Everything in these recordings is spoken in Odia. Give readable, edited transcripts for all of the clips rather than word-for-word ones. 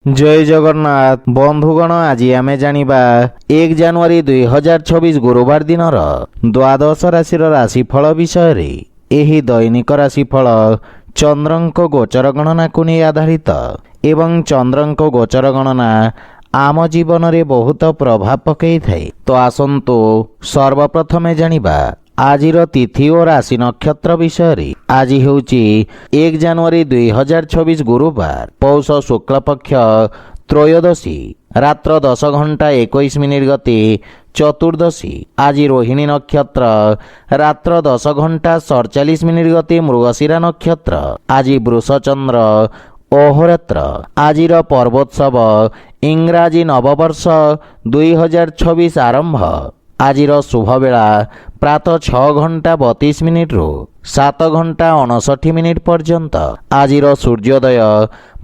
जय जगन्नाथ बंधुगण आज आमे जानिबा 1 जनवरी 2026 गुरुवार दिन द्वादश राशि राशिफल विषय रे। एही दैनिक राशिफल चंद्रंक गोचर गणना को नहीं आधारित एवं चंद्रंक गोचर गणना आम जीवन रे बहुत प्रभाव पकई थाए। तो आसंतु सर्वप्रथमे जानिबा आजिर तिथि और राशि नक्षत्र विषय रे। आज हेउची 1 जनवरी 2026 गुरुवार पौष शुक्ल पक्ष त्रयोदशी रात्र 10 घंटा 21 मिनिट गति चतुर्दशी। आज रोहिणी नक्षत्र रात्र 10 घंटा 47 मिनिट गति मृगशिरा नक्षत्र। आज वृषचंद्र अहोरात्र। आजिर पर्वोत्सव इंग्राजी नववर्ष 2026 आरंभ। आजिर शुभ बेला प्रातः 6 घंटा 32 मिनिट रु 7 घंटा 59 मिनिट पर्यंत। आजिर सूर्योदय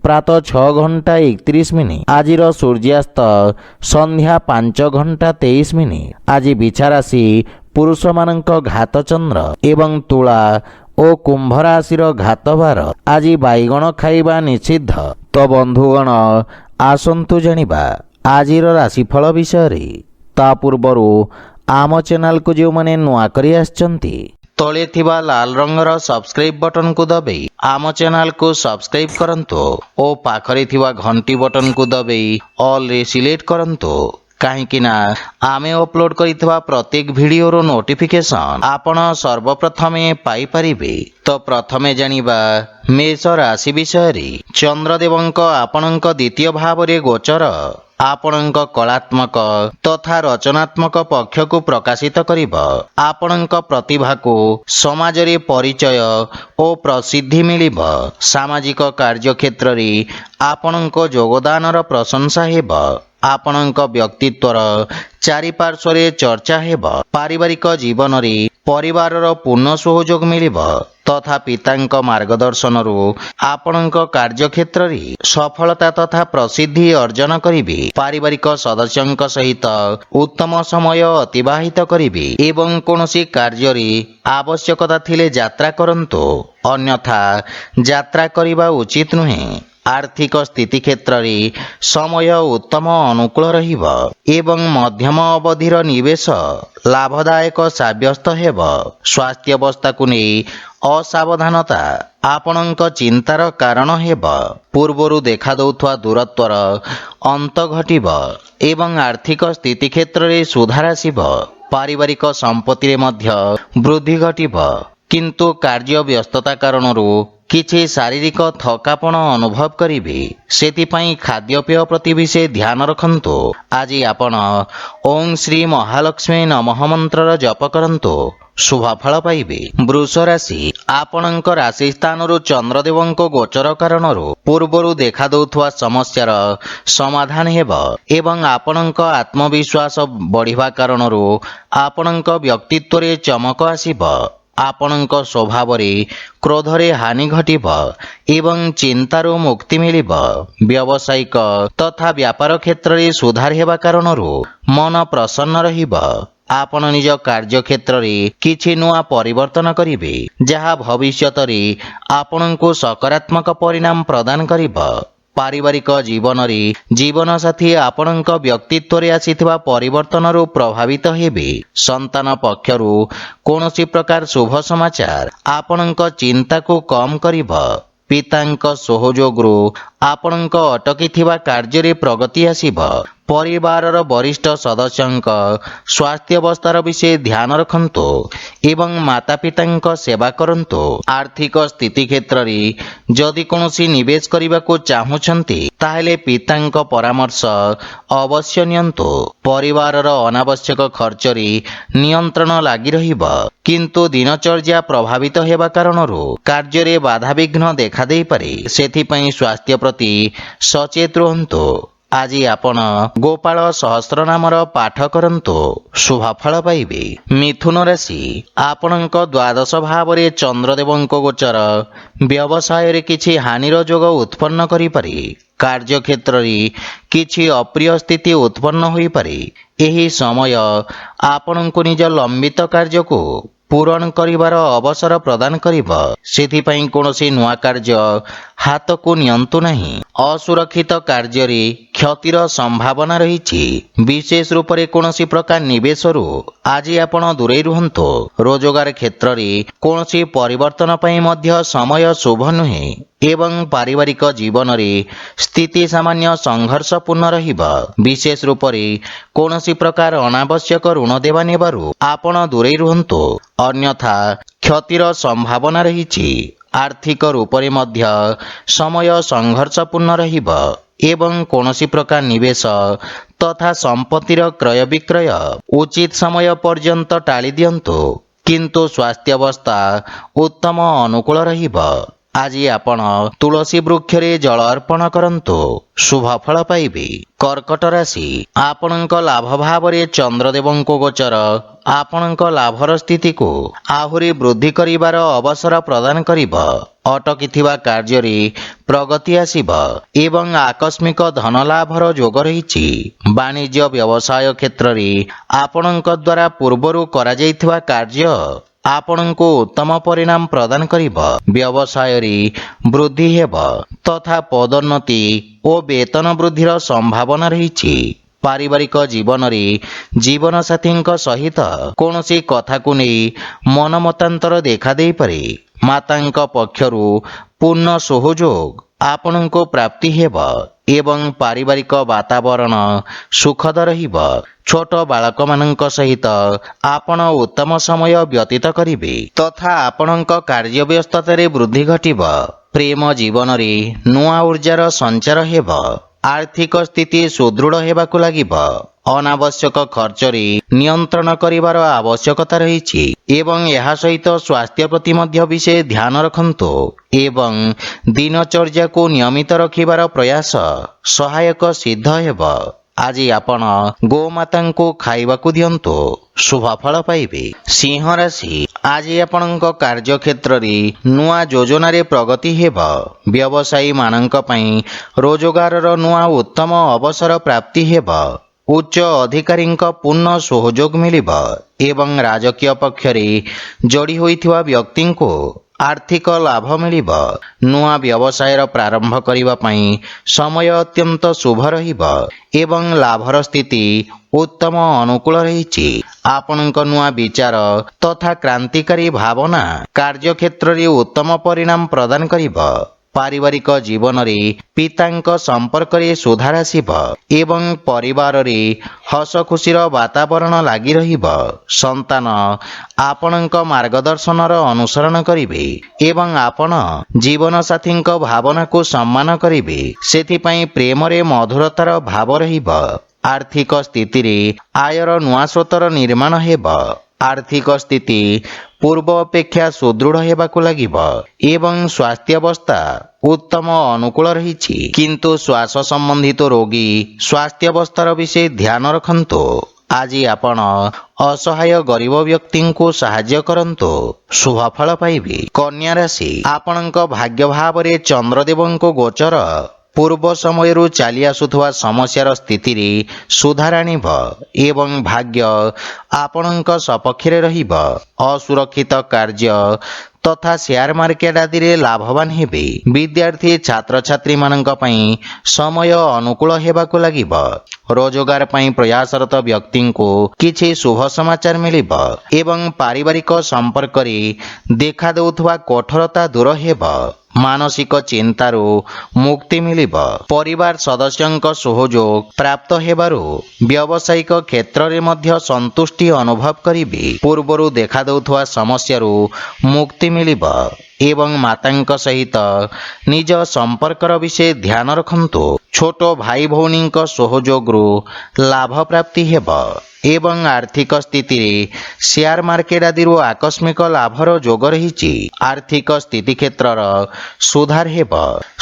प्रातः 6 घंटा 31 मिनिट। आजिर सूर्यास्त संध्या 5 घंटा 23 मिनिट। आज बिछा राशि पुरुष मानक घात चंद्र एवं तुला ओ कुंभ राशि घात भार। आज बैगण खाइबा निषिद्ध। तो बंधुगण आसंतु जानिबा आजिर राशिफल विषय रे। ता पूर्वरु आम चैनल को जो माने नुआ करी आछंती तले थिबा लाल रंगर सब्सक्राइब बटन को दबे आम चैनल को सब्सक्राइब करंतु ओ पाखरे थिबा घंटी बटन को दबे ऑल रे सिलेक्ट करंतु कहीं आमे अपलोड करितबा प्रत्येक वीडियो रो नोटिफिकेशन आपण सर्वप्रथमे पाई परिबे। तो प्रथमे जानिबा मेष राशि विषय रे। चंद्रदेवंक आपणंक द्वितीय भाव रे गोचर आपणंक कलात्मक तथा रचनात्मक पक्ष को प्रकाशित करिब। आपणंक प्रतिभा को समाज रे परिचय ओ प्रसिद्धि मिलिब। सामाजिक कार्य क्षेत्र रे आपणंक योगदानर प्रशंसा हेब। आपणंक व्यक्तित्वर चारिपार्श्व चर्चा हेब। पारिवारिक जीवन रे परिवारर पूर्ण सहयोग मिलिब तथा पितांक मार्गदर्शन रु आपणंक कार्य क्षेत्र रे सफलता तथा प्रसिद्धि अर्जन करिबे। पारिवारिक सदस्यंक सहित उत्तम समय अतिबाहित करिबे एवं कोनोसी कार्य रे आवश्यकता थिले यात्रा करंतु अन्यथा यात्रा करिबा उचित नुहे। आर्थिक स्थिति क्षेत्र रे समय उत्तम अनुकूल रहिब एवं मध्यम अवधिर निवेश लाभदायक साब्यस्त हेब। स्वास्थ्य अवस्था को नहीं असावधानता आपणंक चिंतार कारण हेब। पूर्वरु देखा दउथवा दूरत्वर अंत घटिब एवं आर्थिक स्थिति क्षेत्र रे सुधार आसिब। पारिवारिक संपत्ति रे मध्य वृद्धि घटिब किंतु कार्य व्यस्तता कारणरू किछि शारीरिक थकापण अनुभव करिबे। सेतिपई खाद्यपेय प्रति विशेष ध्यान रखंतु। आज आपण ओं श्री महालक्ष्मी नमः मंत्र जप करंतु शुभ फल पाइबे। वृष राशि आपणंक राशि स्थानरु चंद्रदेवंक गोचर कारणरू पूर्वरु देखा दउथवा समस्यार समाधान हेब एवं आपणंक आत्मविश्वास बढ़िबा कारणरू आपणंक व्यक्तित्व रे चमक आसिब। आपणंक स्वभाव रे क्रोध रे हानि घटिब एवं चिंतारू मुक्ति मिलिब। व्यावसायिक तथा व्यापार क्षेत्र रे सुधार हेबा कारणरू मन प्रसन्न रहिब। आपण निज कार्य क्षेत्र रे किछि नुआ परिवर्तन करिबे जहा भविष्यत रे आपणंकु सकारात्मक परिणाम प्रदान करिब। पारिवारिक जीवन रे जीवन साथी आपणंक व्यक्तित्व रे आसीथिबा परिवर्तन रु प्रभावित हेबे। संतान पक्षरु कोनोसी प्रकार शुभ समाचार आपणंक चिंता को कम करिब। पितांक सहयोगरु आपणंक अटकी थिबा कार्य रे प्रगति आसीब। परिवारर वरिष्ठ सदस्यंक स्वास्थ्य अवस्थार विषय ध्यान रखंतु एवं माता पितांक सेवा करंतु। आर्थिक स्थिति क्षेत्र रे जदि कोनोसी निवेश करिबा को चाहुछंती ताहेले पितांक परामर्श अवश्य नियंतु। परिवारर अनावश्यक खर्च रे नियंत्रण लागि रहिब किंतु दिनचर्या प्रभावित हेबा कारणरू कार्य रे बाधा विघ्न देखा देई पारे। सेथिपई स्वास्थ्य प्रति सचेत रहंतु। आज आपण गोपाल सहस्र नामर पाठ करंतु शुभ फल पाइबे। मिथुन राशि आपणंक द्वादश भाव रे चंद्रदेवंक गोचर व्यवसाय रे किछि हानिर जोग उत्पन्न करि पारे। कार्य क्षेत्र रे किछि अप्रिय स्थिति उत्पन्न होई पारे। एही समय आपणंकु निज लंबित कार्य को ପୂରଣ କରିବାର ଅବସର ପ୍ରଦାନ କରିବ। ସେଥିପାଇଁ କୌଣସି ନୂଆ କାର୍ଯ୍ୟ ହାତକୁ ନିଅନ୍ତୁ ନାହିଁ। ଅସୁରକ୍ଷିତ କାର୍ଯ୍ୟରେ କ୍ଷତିର ସମ୍ଭାବନା ରହିଛି। ବିଶେଷ ରୂପରେ କୌଣସି ପ୍ରକାର ନିବେଶରୁ ଆଜି ଆପଣ ଦୂରେଇ ରୁହନ୍ତୁ। ରୋଜଗାର କ୍ଷେତ୍ରରେ କୌଣସି ପରିବର୍ତ୍ତନ ପାଇଁ ମଧ୍ୟ ସମୟ ଶୁଭ ନୁହେଁ ଏବଂ ପାରିବାରିକ ଜୀବନରେ ସ୍ଥିତି ସାମାନ୍ୟ ସଂଘର୍ଷପୂର୍ଣ୍ଣ ରହିବ। ବିଶେଷ ରୂପରେ କୌଣସି ପ୍ରକାର ଅନାବଶ୍ୟକ ଋଣ ଦେବା ନେବାରୁ ଆପଣ ଦୂରେଇ ରୁହନ୍ତୁ, ଅନ୍ୟଥା କ୍ଷତିର ସମ୍ଭାବନା ରହିଛି। ଆର୍ଥିକ ରୂପରେ ମଧ୍ୟ ସମୟ ସଂଘର୍ଷପୂର୍ଣ୍ଣ ରହିବ ଏବଂ କୌଣସି ପ୍ରକାର ନିବେଶ ତଥା ସମ୍ପତ୍ତିର କ୍ରୟ ବିକ୍ରୟ ଉଚିତ ସମୟ ପର୍ଯ୍ୟନ୍ତ ଟାଳି ଦିଅନ୍ତୁ। କିନ୍ତୁ ସ୍ୱାସ୍ଥ୍ୟାବସ୍ଥା ଉତ୍ତମ ଅନୁକୂଳ ରହିବ। ଆଜି ଆପଣ ତୁଳସୀ ବୃକ୍ଷରେ ଜଳ ଅର୍ପଣ କରନ୍ତୁ, ଶୁଭ ଫଳ ପାଇବେ। କର୍କଟ ରାଶି, ଆପଣଙ୍କ ଲାଭ ଭାବରେ ଚନ୍ଦ୍ରଦେବଙ୍କ ଗୋଚର ଆପଣଙ୍କ ଲାଭର ସ୍ଥିତିକୁ ଆହୁରି ବୃଦ୍ଧି କରିବାର ଅବସର ପ୍ରଦାନ କରିବ। ଅଟକିଥିବା କାର୍ଯ୍ୟରେ ପ୍ରଗତି ଆସିବ ଏବଂ ଆକସ୍ମିକ ଧନ ଲାଭର ଯୋଗ ରହିଛି। ବାଣିଜ୍ୟ ବ୍ୟବସାୟ କ୍ଷେତ୍ରରେ ଆପଣଙ୍କ ଦ୍ୱାରା ପୂର୍ବରୁ କରାଯାଇଥିବା କାର୍ଯ୍ୟ ଆପଣଙ୍କୁ ଉତ୍ତମ ପରିଣାମ ପ୍ରଦାନ କରିବ। ବ୍ୟବସାୟରେ ବୃଦ୍ଧି ହେବ ତଥା ପଦୋନ୍ନତି ଓ ବେତନ ବୃଦ୍ଧିର ସମ୍ଭାବନା ରହିଛି। ପାରିବାରିକ ଜୀବନରେ ଜୀବନସାଥୀଙ୍କ ସହିତ କୌଣସି କଥାକୁ ନେଇ ମନମତାନ୍ତର ଦେଖାଦେଇପାରେ। ମାତାଙ୍କ ପକ୍ଷରୁ ପୂର୍ଣ୍ଣ ସହଯୋଗ ଆପଣଙ୍କୁ ପ୍ରାପ୍ତି ହେବ ଏବଂ ପାରିବାରିକ ବାତାବରଣ ସୁଖଦ ରହିବ। ଛୋଟ ବାଳକମାନଙ୍କ ସହିତ ଆପଣ ଉତ୍ତମ ସମୟ ବ୍ୟତୀତ କରିବେ ତଥା ଆପଣଙ୍କ କାର୍ଯ୍ୟବ୍ୟସ୍ତତାରେ ବୃଦ୍ଧି ଘଟିବ। ପ୍ରେମ ଜୀବନରେ ନୂଆ ଉର୍ଜାର ସଞ୍ଚାର ହେବ। ଆର୍ଥିକ ସ୍ଥିତି ସୁଦୃଢ଼ ହେବାକୁ ଲାଗିବ। ଅନାବଶ୍ୟକ ଖର୍ଚ୍ଚରେ ନିୟନ୍ତ୍ରଣ କରିବାର ଆବଶ୍ୟକତା ରହିଛି ଏବଂ ଏହା ସହିତ ସ୍ୱାସ୍ଥ୍ୟ ପ୍ରତି ମଧ୍ୟ ବିଶେଷ ଧ୍ୟାନ ରଖନ୍ତୁ ଏବଂ ଦିନଚର୍ଯ୍ୟାକୁ ନିୟମିତ ରଖିବାର ପ୍ରୟାସ ସହାୟକ ସିଦ୍ଧ ହେବ। ଆଜି ଆପଣ ଗୋମାତାଙ୍କୁ ଖାଇବାକୁ ଦିଅନ୍ତୁ, ଶୁଭ ଫଳ ପାଇବେ। ସିଂହ ରାଶି, ଆଜି ଆପଣଙ୍କ କାର୍ଯ୍ୟକ୍ଷେତ୍ରରେ ନୂଆ ଯୋଜନାରେ ପ୍ରଗତି ହେବ। ବ୍ୟବସାୟୀ ମାନଙ୍କ ପାଇଁ ରୋଜଗାରର ନୂଆ ଉତ୍ତମ ଅବସର ପ୍ରାପ୍ତି ହେବ। ଉଚ୍ଚ ଅଧିକାରୀଙ୍କ ପୂର୍ଣ୍ଣ ସହଯୋଗ ମିଳିବ ଏବଂ ରାଜକୀୟ ପକ୍ଷରେ ଯୋଡ଼ି ହୋଇଥିବା ବ୍ୟକ୍ତିଙ୍କୁ ଆର୍ଥିକ ଲାଭ ମିଳିବ। ନୂଆ ବ୍ୟବସାୟର ପ୍ରାରମ୍ଭ କରିବା ପାଇଁ ସମୟ ଅତ୍ୟନ୍ତ ଶୁଭ ରହିବ ଏବଂ ଲାଭର ସ୍ଥିତି ଉତ୍ତମ ଅନୁକୂଳ ରହିଛି। ଆପଣଙ୍କ ନୂଆ ବିଚାର ତଥା କ୍ରାନ୍ତିକାରୀ ଭାବନା କାର୍ଯ୍ୟକ୍ଷେତ୍ରରେ ଉତ୍ତମ ପରିଣାମ ପ୍ରଦାନ କରିବ। ପାରିବାରିକ ଜୀବନରେ ପିତାଙ୍କ ସମ୍ପର୍କରେ ସୁଧାର ଆସିବ ଏବଂ ପରିବାରରେ ହସ ଖୁସିର ବାତାବରଣ ଲାଗି ରହିବ। ସନ୍ତାନ ଆପଣଙ୍କ ମାର୍ଗଦର୍ଶନର ଅନୁସରଣ କରିବେ ଏବଂ ଆପଣ ଜୀବନସାଥୀଙ୍କ ଭାବନାକୁ ସମ୍ମାନ କରିବେ। ସେଥିପାଇଁ ପ୍ରେମରେ ମଧୁରତାର ଭାବ ରହିବ। ଆର୍ଥିକ ସ୍ଥିତିରେ ଆୟର ନୂଆ ସ୍ରୋତର ନିର୍ମାଣ ହେବ। ଆର୍ଥିକ ସ୍ଥିତି ପୂର୍ବ ଅପେକ୍ଷା ସୁଦୃଢ଼ ହେବାକୁ ଲାଗିବ ଏବଂ ସ୍ୱାସ୍ଥ୍ୟାବସ୍ଥା ଉତ୍ତମ ଅନୁକୂଳ ରହିଛି। କିନ୍ତୁ ଶ୍ୱାସ ସମ୍ବନ୍ଧିତ ରୋଗୀ ସ୍ୱାସ୍ଥ୍ୟାବସ୍ଥାର ବିଶେଷ ଧ୍ୟାନ ରଖନ୍ତୁ। ଆଜି ଆପଣ ଅସହାୟ ଗରିବ ବ୍ୟକ୍ତିଙ୍କୁ ସାହାଯ୍ୟ କରନ୍ତୁ, ଶୁଭ ଫଳ ପାଇବେ। କନ୍ୟା ରାଶି, ଆପଣଙ୍କ ଭାଗ୍ୟ ଭାବରେ ଚନ୍ଦ୍ରଦେବଙ୍କ ଗୋଚର ପୂର୍ବ ସମୟରୁ ଚାଲି ଆସୁଥିବା ସମସ୍ୟାର ସ୍ଥିତିରେ ସୁଧାର ଆଣିବ ଏବଂ ଭାଗ୍ୟ ଆପଣଙ୍କ ସପକ୍ଷରେ ରହିବ। ଅସୁରକ୍ଷିତ କାର୍ଯ୍ୟ ତଥା ସେୟାର ମାର୍କେଟ ଆଦିରେ ଲାଭବାନ ହେବେ। ବିଦ୍ୟାର୍ଥୀ ଛାତ୍ରଛାତ୍ରୀମାନଙ୍କ ପାଇଁ ସମୟ ଅନୁକୂଳ ହେବାକୁ ଲାଗିବ। ରୋଜଗାର ପାଇଁ ପ୍ରୟାସରତ ବ୍ୟକ୍ତିଙ୍କୁ କିଛି ଶୁଭ ସମାଚାର ମିଳିବ ଏବଂ ପାରିବାରିକ ସମ୍ପର୍କରେ ଦେଖାଦେଉଥିବା କଠୋରତା ଦୂର ହେବ। ମାନସିକ ଚିନ୍ତାରୁ ମୁକ୍ତି ମିଳିବ। ପରିବାର ସଦସ୍ୟଙ୍କ ସହଯୋଗ ପ୍ରାପ୍ତ ହେବାରୁ ବ୍ୟବସାୟିକ କ୍ଷେତ୍ରରେ ମଧ୍ୟ ସନ୍ତୁଷ୍ଟି ଅନୁଭବ କରିବେ। ପୂର୍ବରୁ ଦେଖାଦେଉଥିବା ସମସ୍ୟାରୁ ମୁକ୍ତି ମିଳିବ ଏବଂ ମାତାଙ୍କ ସହିତ ନିଜ ସମ୍ପର୍କର ବିଶେଷ ଧ୍ୟାନ ରଖନ୍ତୁ। ଛୋଟ ଭାଇ ଭଉଣୀଙ୍କ ସହଯୋଗରୁ ଲାଭ ପ୍ରାପ୍ତି ହେବ ଏବଂ ଆର୍ଥିକ ସ୍ଥିତିରେ ସେୟାର ମାର୍କେଟ ଆଦିରୁ ଆକସ୍ମିକ ଲାଭର ଯୋଗ ରହିଛି। ଆର୍ଥିକ ସ୍ଥିତି କ୍ଷେତ୍ରର ସୁଧାର ହେବ।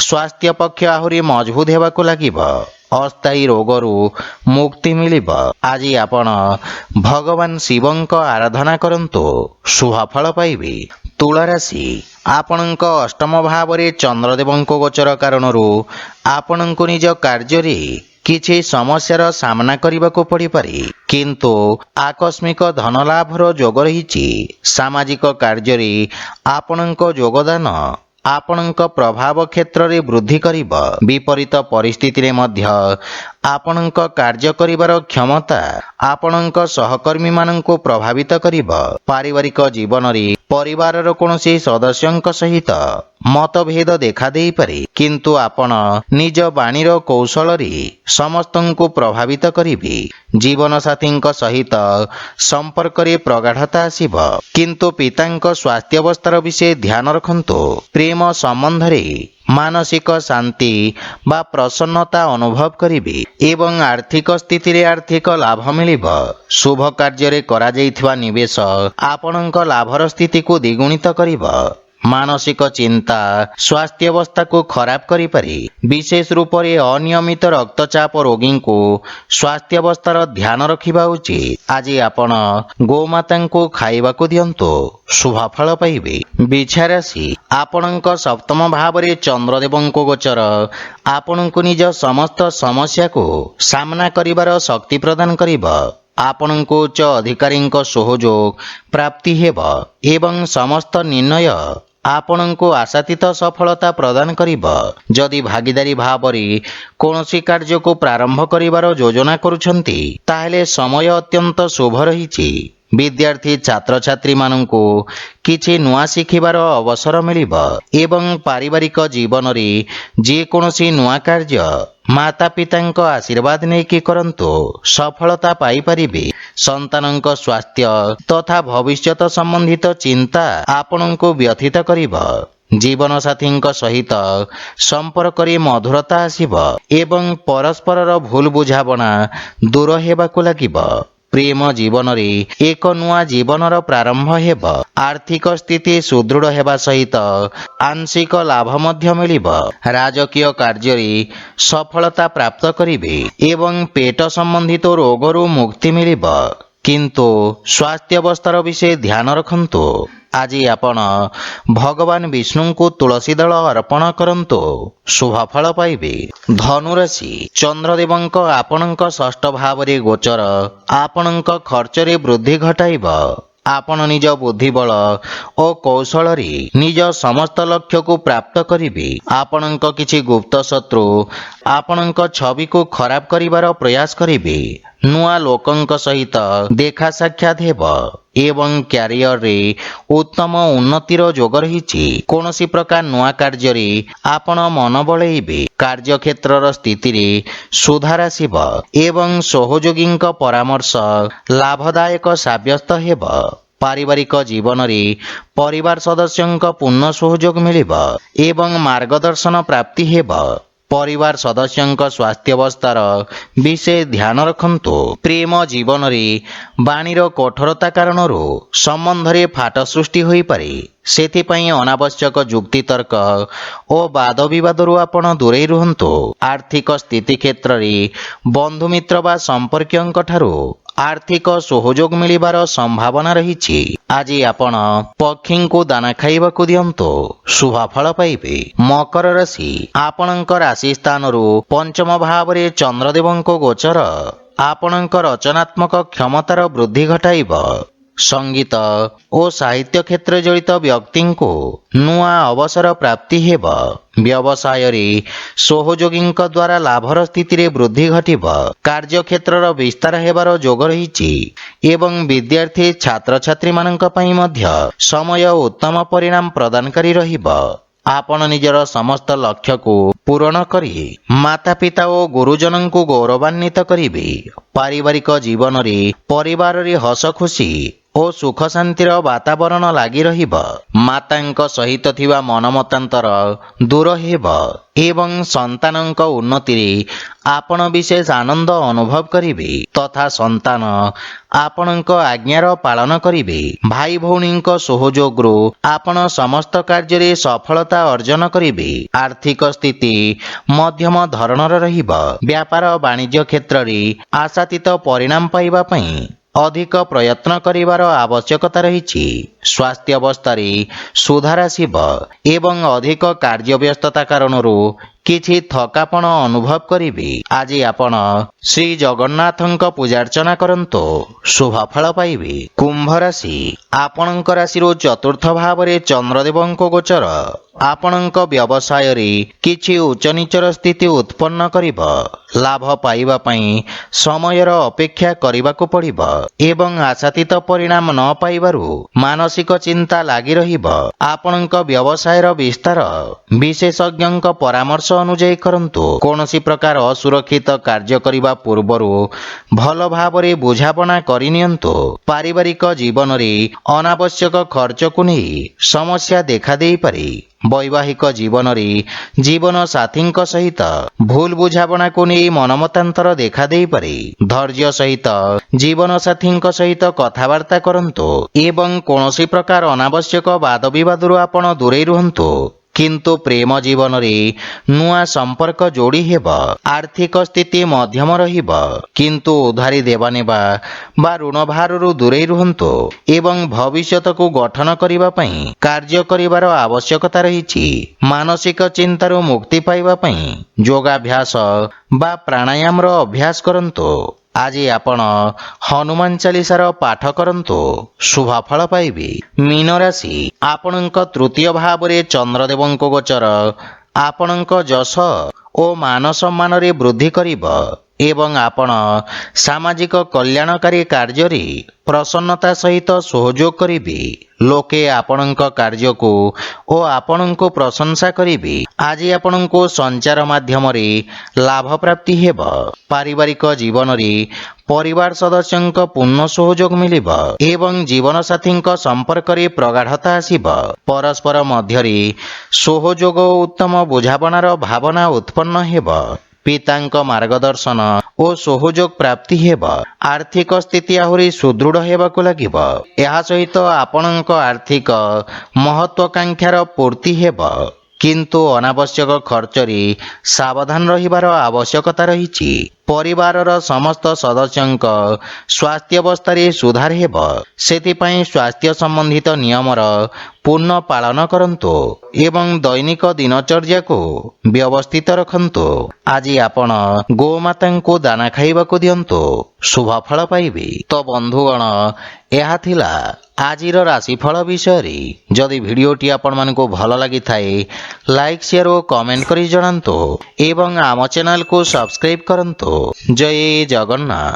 ସ୍ୱାସ୍ଥ୍ୟ ପକ୍ଷ ଆହୁରି ମଜବୁତ ହେବାକୁ ଲାଗିବ। ଅସ୍ଥାୟୀ ରୋଗରୁ ମୁକ୍ତି ମିଳିବ। ଆଜି ଆପଣ ଭଗବାନ ଶିବଙ୍କ ଆରାଧନା କରନ୍ତୁ, ଶୁଭ ଫଳ ପାଇବେ। ତୁଳା ରାଶି, ଆପଣଙ୍କ ଅଷ୍ଟମ ଭାବରେ ଚନ୍ଦ୍ରଦେବଙ୍କ ଗୋଚର କାରଣରୁ ଆପଣଙ୍କୁ ନିଜ କାର୍ଯ୍ୟରେ କିଛି ସମସ୍ୟାର ସାମ୍ନା କରିବାକୁ ପଡ଼ିପାରେ, କିନ୍ତୁ ଆକସ୍ମିକ ଧନଲାଭର ଯୋଗ ରହିଛି। ସାମାଜିକ କାର୍ଯ୍ୟରେ ଆପଣଙ୍କ ଯୋଗଦାନ ଆପଣଙ୍କ ପ୍ରଭାବ କ୍ଷେତ୍ରରେ ବୃଦ୍ଧି କରିବ। ବିପରୀତ ପରିସ୍ଥିତିରେ ମଧ୍ୟ ଆପଣଙ୍କ କାର୍ଯ୍ୟ କରିବାର କ୍ଷମତା ଆପଣଙ୍କ ସହକର୍ମୀମାନଙ୍କୁ ପ୍ରଭାବିତ କରିବ। ପାରିବାରିକ ଜୀବନରେ ପରିବାରର କୌଣସି ସଦସ୍ୟଙ୍କ ସହିତ ମତଭେଦ ଦେଖାଦେଇପାରେ, କିନ୍ତୁ ଆପଣ ନିଜ ବାଣୀର କୌଶଳରେ ସମସ୍ତଙ୍କୁ ପ୍ରଭାବିତ କରିବେ। ଜୀବନସାଥୀଙ୍କ ସହିତ ସମ୍ପର୍କରେ ପ୍ରଗାଢ଼ତା ଆସିବ, କିନ୍ତୁ ପିତାଙ୍କ ସ୍ୱାସ୍ଥ୍ୟାବସ୍ଥାର ବିଷୟ ଧ୍ୟାନ ରଖନ୍ତୁ। ପ୍ରେମ ସମ୍ବନ୍ଧରେ ମାନସିକ ଶାନ୍ତି ବା ପ୍ରସନ୍ନତା ଅନୁଭବ କରିବେ ଏବଂ ଆର୍ଥିକ ସ୍ଥିତିରେ ଆର୍ଥିକ ଲାଭ ମିଳିବ। ଶୁଭ କାର୍ଯ୍ୟରେ କରାଯାଇଥିବା ନିବେଶ ଆପଣଙ୍କ ଲାଭର ସ୍ଥିତିକୁ ଦ୍ୱିଗୁଣିତ କରିବ। ମାନସିକ ଚିନ୍ତା ସ୍ୱାସ୍ଥ୍ୟାବସ୍ଥାକୁ ଖରାପ କରିପାରେ। ବିଶେଷ ରୂପରେ ଅନିୟମିତ ରକ୍ତଚାପ ରୋଗୀଙ୍କୁ ସ୍ୱାସ୍ଥ୍ୟାବସ୍ଥାର ଧ୍ୟାନ ରଖିବା ଉଚିତ। ଆଜି ଆପଣ ଗୋମାତାଙ୍କୁ ଖାଇବାକୁ ଦିଅନ୍ତୁ, ଶୁଭଫଳ ପାଇବେ। ବିଛା ରାଶି, ଆପଣଙ୍କ ସପ୍ତମ ଭାବରେ ଚନ୍ଦ୍ରଦେବଙ୍କ ଗୋଚର ଆପଣଙ୍କୁ ନିଜ ସମସ୍ତ ସମସ୍ୟାକୁ ସାମ୍ନା କରିବାର ଶକ୍ତି ପ୍ରଦାନ କରିବ। ଆପଣଙ୍କୁ ଉଚ୍ଚ ଅଧିକାରୀଙ୍କ ସହଯୋଗ ପ୍ରାପ୍ତି ହେବ ଏବଂ ସମସ୍ତ ନିର୍ଣ୍ଣୟ ଆପଣଙ୍କୁ ଆଶାତୀତ ସଫଳତା ପ୍ରଦାନ କରିବ। ଯଦି ଭାଗୀଦାରୀ ଭାବରେ କୌଣସି କାର୍ଯ୍ୟକୁ ପ୍ରାରମ୍ଭ କରିବାର ଯୋଜନା କରୁଛନ୍ତି, ତାହେଲେ ସମୟ ଅତ୍ୟନ୍ତ ଶୁଭ ରହିଛି। ବିଦ୍ୟାର୍ଥୀ ଛାତ୍ରଛାତ୍ରୀମାନଙ୍କୁ କିଛି ନୂଆ ଶିଖିବାର ଅବସର ମିଳିବ ଏବଂ ପାରିବାରିକ ଜୀବନରେ ଯେକୌଣସି ନୂଆ କାର୍ଯ୍ୟ ମାତାପିତାଙ୍କ ଆଶୀର୍ବାଦ ନେଇକି କରନ୍ତୁ, ସଫଳତା ପାଇପାରିବେ। ସନ୍ତାନଙ୍କ ସ୍ୱାସ୍ଥ୍ୟ ତଥା ଭବିଷ୍ୟତ ସମ୍ବନ୍ଧିତ ଚିନ୍ତା ଆପଣଙ୍କୁ ବ୍ୟଥିତ କରିବ। ଜୀବନସାଥୀଙ୍କ ସହିତ ସମ୍ପର୍କରେ ମଧୁରତା ଆସିବ ଏବଂ ପରସ୍ପରର ଭୁଲ ବୁଝାମଣା ଦୂର ହେବାକୁ ଲାଗିବ। ପ୍ରେମ ଜୀବନରେ ଏକ ନୂଆ ଜୀବନର ପ୍ରାରମ୍ଭ ହେବ। ଆର୍ଥିକ ସ୍ଥିତି ସୁଦୃଢ଼ ହେବା ସହିତ ଆଂଶିକ ଲାଭ ମଧ୍ୟ ମିଳିବ। ରାଜକୀୟ କାର୍ଯ୍ୟରେ ସଫଳତା ପ୍ରାପ୍ତ କରିବେ ଏବଂ ପେଟ ସମ୍ବନ୍ଧିତ ରୋଗରୁ ମୁକ୍ତି ମିଳିବ, କିନ୍ତୁ ସ୍ୱାସ୍ଥ୍ୟାବସ୍ଥାର ବିଷୟ ଧ୍ୟାନ ରଖନ୍ତୁ। ଆଜି ଆପଣ ଭଗବାନ ବିଷ୍ଣୁଙ୍କୁ ତୁଳସୀ ଦଳ ଅର୍ପଣ କରନ୍ତୁ, ଶୁଭଫଳ ପାଇବେ। ଧନୁରାଶି, ଚନ୍ଦ୍ରଦେବଙ୍କ ଆପଣଙ୍କ ଷଷ୍ଠ ଭାବରେ ଗୋଚର ଆପଣଙ୍କ ଖର୍ଚ୍ଚରେ ବୃଦ୍ଧି ଘଟାଇବ। ଆପଣ ନିଜ ବୁଦ୍ଧିବଳ ଓ କୌଶଳରେ ନିଜ ସମସ୍ତ ଲକ୍ଷ୍ୟକୁ ପ୍ରାପ୍ତ କରିବେ। ଆପଣଙ୍କ କିଛି ଗୁପ୍ତ ଶତ୍ରୁ ଆପଣଙ୍କ ଛବିକୁ ଖରାପ କରିବାର ପ୍ରୟାସ କରିବେ। ନୂଆ ଲୋକଙ୍କ ସହିତ ଦେଖା ସାକ୍ଷାତ ହେବ ଏବଂ କ୍ୟାରିୟରରେ ଉତ୍ତମ ଉନ୍ନତିର ଯୋଗ ରହିଛି। କୌଣସି ପ୍ରକାର ନୂଆ କାର୍ଯ୍ୟରେ ଆପଣ ମନ ବଳେଇବେ। କାର୍ଯ୍ୟକ୍ଷେତ୍ରର ସ୍ଥିତିରେ ସୁଧାର ଆସିବ ଏବଂ ସହଯୋଗୀଙ୍କ ପରାମର୍ଶ ଲାଭଦାୟକ ସାବ୍ୟସ୍ତ ହେବ। ପାରିବାରିକ ଜୀବନରେ ପରିବାର ସଦସ୍ୟଙ୍କ ପୂର୍ଣ୍ଣ ସହଯୋଗ ମିଳିବ ଏବଂ ମାର୍ଗଦର୍ଶନ ପ୍ରାପ୍ତି ହେବ। ପରିବାର ସଦସ୍ୟଙ୍କ ସ୍ୱାସ୍ଥ୍ୟାବସ୍ଥାର ବିଷୟ ଧ୍ୟାନ ରଖନ୍ତୁ। ପ୍ରେମ ଜୀବନରେ ବାଣୀର କଠୋରତା କାରଣରୁ ସମ୍ବନ୍ଧରେ ଫାଟ ସୃଷ୍ଟି ହୋଇପାରେ। ସେଥିପାଇଁ ଅନାବଶ୍ୟକ ଯୁକ୍ତିତର୍କ ଓ ବାଦବିବାଦରୁ ଆପଣ ଦୂରେଇ ରୁହନ୍ତୁ। ଆର୍ଥିକ ସ୍ଥିତି କ୍ଷେତ୍ରରେ ବନ୍ଧୁମିତ୍ର ବା ସମ୍ପର୍କୀୟଙ୍କ ଠାରୁ ଆର୍ଥିକ ସହଯୋଗ ମିଳିବାର ସମ୍ଭାବନା ରହିଛି। ଆଜି ଆପଣ ପକ୍ଷୀଙ୍କୁ ଦାନା ଖାଇବାକୁ ଦିଅନ୍ତୁ, ଶୁଭଫଳ ପାଇବେ। ମକର ରାଶି, ଆପଣଙ୍କ ରାଶି ସ୍ଥାନରୁ ପଞ୍ଚମ ଭାବରେ ଚନ୍ଦ୍ରଦେବଙ୍କ ଗୋଚର ଆପଣଙ୍କ ରଚନାତ୍ମକ କ୍ଷମତାର ବୃଦ୍ଧି ଘଟାଇବ। ସଙ୍ଗୀତ ଓ ସାହିତ୍ୟ କ୍ଷେତ୍ରରେ ଜଡ଼ିତ ବ୍ୟକ୍ତିଙ୍କୁ ନୂଆ ଅବସର ପ୍ରାପ୍ତି ହେବ। ବ୍ୟବସାୟରେ ସହଯୋଗୀଙ୍କ ଦ୍ୱାରା ଲାଭର ସ୍ଥିତିରେ ବୃଦ୍ଧି ଘଟିବ। କାର୍ଯ୍ୟକ୍ଷେତ୍ରର ବିସ୍ତାର ହେବାର ଯୋଗ ରହିଛି ଏବଂ ବିଦ୍ୟାର୍ଥୀ ଛାତ୍ରଛାତ୍ରୀମାନଙ୍କ ପାଇଁ ମଧ୍ୟ ସମୟ ଉତ୍ତମ ପରିଣାମ ପ୍ରଦାନକାରୀ ରହିବ। ଆପଣ ନିଜର ସମସ୍ତ ଲକ୍ଷ୍ୟକୁ ପୂରଣ କରି ମାତାପିତା ଓ ଗୁରୁଜନଙ୍କୁ ଗୌରବାନ୍ୱିତ କରିବେ। ପାରିବାରିକ ଜୀବନରେ ପରିବାରରେ ହସ ଖୁସି ଓ ସୁଖ ଶାନ୍ତିର ବାତାବରଣ ଲାଗି ରହିବ। ମାତାଙ୍କ ସହିତ ଥିବା ମନମତାନ୍ତର ଦୂର ହେବ ଏବଂ ସନ୍ତାନଙ୍କ ଉନ୍ନତିରେ ଆପଣ ବିଶେଷ ଆନନ୍ଦ ଅନୁଭବ କରିବେ ତଥା ସନ୍ତାନ ଆପଣଙ୍କ ଆଜ୍ଞାର ପାଳନ କରିବେ। ଭାଇ ଭଉଣୀଙ୍କ ସହଯୋଗରୁ ଆପଣ ସମସ୍ତ କାର୍ଯ୍ୟରେ ସଫଳତା ଅର୍ଜନ କରିବେ। ଆର୍ଥିକ ସ୍ଥିତି ମଧ୍ୟମ ଧରଣର ରହିବ। ବ୍ୟାପାର ବାଣିଜ୍ୟ କ୍ଷେତ୍ରରେ ଆଶାତୀତ ପରିଣାମ ପାଇବା ପାଇଁ ଅଧିକ ପ୍ରୟତ୍ନ କରିବାର ଆବଶ୍ୟକତା ରହିଛି। ସ୍ୱାସ୍ଥ୍ୟାବସ୍ଥାରେ ସୁଧାର ଆସିବ ଏବଂ ଅଧିକ କାର୍ଯ୍ୟବ୍ୟସ୍ତତା କାରଣରୁ କିଛି ଥକାପଣ ଅନୁଭବ କରିବେ। ଆଜି ଆପଣ ଶ୍ରୀ ଜଗନ୍ନାଥଙ୍କ ପୂଜାର୍ଚ୍ଚନା କରନ୍ତୁ, ଶୁଭ ଫଳ ପାଇବେ। କୁମ୍ଭ ରାଶି, ଆପଣଙ୍କ ରାଶିରୁ ଚତୁର୍ଥ ଭାବରେ ଚନ୍ଦ୍ରଦେବଙ୍କ ଗୋଚର ଆପଣଙ୍କ ବ୍ୟବସାୟରେ କିଛି ଉଚ୍ଚନୀଚର ସ୍ଥିତି ଉତ୍ପନ୍ନ କରିବ। ଲାଭ ପାଇବା ପାଇଁ ସମୟର ଅପେକ୍ଷା କରିବାକୁ ପଡ଼ିବ ଏବଂ ଆଶାତୀତ ପରିଣାମ ନ ପାଇବାରୁ ମାନସିକ ଚିନ୍ତା ଲାଗି ରହିବ। ଆପଣଙ୍କ ବ୍ୟବସାୟର ବିସ୍ତାର ବିଶେଷଜ୍ଞଙ୍କ ପରାମର୍ଶ ଅନୁଯାୟୀ କରନ୍ତୁ। କୌଣସି ପ୍ରକାର ଅସୁରକ୍ଷିତ କାର୍ଯ୍ୟ କରିବା ପୂର୍ବରୁ ଭଲ ଭାବରେ ବୁଝାମଣା କରିନିଅନ୍ତୁ। ପାରିବାରିକ ଜୀବନରେ ଅନାବଶ୍ୟକ ଖର୍ଚ୍ଚକୁ ନେଇ ସମସ୍ୟା ଦେଖାଦେଇପାରେ। ବୈବାହିକ ଜୀବନରେ ଜୀବନ ସାଥୀଙ୍କ ସହିତ ଭୁଲ ବୁଝାମଣାକୁ ନେଇ ମନମତାନ୍ତର ଦେଖାଦେଇପାରେ। ଧୈର୍ଯ୍ୟ ସହିତ ଜୀବନ ସାଥୀଙ୍କ ସହିତ କଥାବାର୍ତ୍ତା କରନ୍ତୁ ଏବଂ କୌଣସି ପ୍ରକାର ଅନାବଶ୍ୟକ ବାଦବିବାଦରୁ ଆପଣ ଦୂରେଇ ରୁହନ୍ତୁ। କିନ୍ତୁ ପ୍ରେମ ଜୀବନରେ ନୂଆ ସମ୍ପର୍କ ଯୋଡ଼ି ହେବ। ଆର୍ଥିକ ସ୍ଥିତି ମଧ୍ୟମ ରହିବ, କିନ୍ତୁ ଉଧାରି ଦେବାନେବା ବା ଋଣ ଭାରରୁ ଦୂରେଇ ରୁହନ୍ତୁ ଏବଂ ଭବିଷ୍ୟତକୁ ଗଠନ କରିବା ପାଇଁ କାର୍ଯ୍ୟ କରିବାର ଆବଶ୍ୟକତା ରହିଛି। ମାନସିକ ଚିନ୍ତାରୁ ମୁକ୍ତି ପାଇବା ପାଇଁ ଯୋଗାଭ୍ୟାସ ବା ପ୍ରାଣାୟାମର ଅଭ୍ୟାସ କରନ୍ତୁ। ଆଜି ଆପଣ ହନୁମାନ ଚାଳିଶାର ପାଠ କରନ୍ତୁ, ଶୁଭ ଫଳ ପାଇବେ। ମୀନ ରାଶି, ଆପଣଙ୍କ ତୃତୀୟ ଭାବରେ ଚନ୍ଦ୍ରଦେବଙ୍କ ଗୋଚର ଆପଣଙ୍କ ଯଶ ଓ ମାନ ସମ୍ମାନରେ ବୃଦ୍ଧି କରିବ ଏବଂ ଆପଣ ସାମାଜିକ କଲ୍ୟାଣକାରୀ କାର୍ଯ୍ୟରେ ପ୍ରସନ୍ନତା ସହିତ ସହଯୋଗ କରିବେ। ଲୋକେ ଆପଣଙ୍କ କାର୍ଯ୍ୟକୁ ଓ ଆପଣଙ୍କୁ ପ୍ରଶଂସା କରିବେ। ଆଜି ଆପଣଙ୍କୁ ସଞ୍ଚାର ମାଧ୍ୟମରେ ଲାଭ ପ୍ରାପ୍ତି ହେବ। ପାରିବାରିକ ଜୀବନରେ ପରିବାର ସଦସ୍ୟଙ୍କ ପୂର୍ଣ୍ଣ ସହଯୋଗ ମିଳିବ ଏବଂ ଜୀବନସାଥୀଙ୍କ ସମ୍ପର୍କରେ ପ୍ରଗାଢ଼ତା ଆସିବ। ପରସ୍ପର ମଧ୍ୟରେ ସହଯୋଗ ଓ ଉତ୍ତମ ବୁଝାମଣାର ଭାବନା ଉତ୍ପନ୍ନ ହେବ। ପିତାଙ୍କ ମାର୍ଗଦର୍ଶନ ଓ ସହଯୋଗ ପ୍ରାପ୍ତି ହେବ। ଆର୍ଥିକ ସ୍ଥିତି ଆହୁରି ସୁଦୃଢ଼ ହେବାକୁ ଲାଗିବ। ଏହା ସହିତ ଆପଣଙ୍କ ଆର୍ଥିକ ମହତ୍ୱାକାଂକ୍ଷାର ପୂର୍ତ୍ତି ହେବ, କିନ୍ତୁ ଅନାବଶ୍ୟକ ଖର୍ଚ୍ଚରେ ସାବଧାନ ରହିବାର ଆବଶ୍ୟକତା ରହିଛି। ପରିବାରର ସମସ୍ତ ସଦସ୍ୟଙ୍କ ସ୍ୱାସ୍ଥ୍ୟାବସ୍ଥାରେ ସୁଧାର ହେବ, ସେଥିପାଇଁ ସ୍ୱାସ୍ଥ୍ୟ ସମ୍ବନ୍ଧିତ ନିୟମର ପୂର୍ଣ୍ଣ ପାଳନ କରନ୍ତୁ ଏବଂ ଦୈନିକ ଦିନଚର୍ଯ୍ୟାକୁ ବ୍ୟବସ୍ଥିତ ରଖନ୍ତୁ। ଆଜି ଆପଣ ଗୋମାତାଙ୍କୁ ଦାନା ଖାଇବାକୁ ଦିଅନ୍ତୁ, ଶୁଭ ଫଳ ପାଇବେ। ତ ବନ୍ଧୁଗଣ, ଏହା ଥିଲା ଆଜିର ରାଶିଫଳ ବିଷୟରେ। ଯଦି ଭିଡ଼ିଓଟି ଆପଣମାନଙ୍କୁ ଭଲ ଲାଗିଥାଏ, ଲାଇକ୍, ସେୟାର ଓ କମେଣ୍ଟ କରି ଜଣାନ୍ତୁ ଏବଂ ଆମ ଚ୍ୟାନେଲକୁ ସବସ୍କ୍ରାଇବ୍ କରନ୍ତୁ। ଜୟ ଜଗନ୍ନାଥ।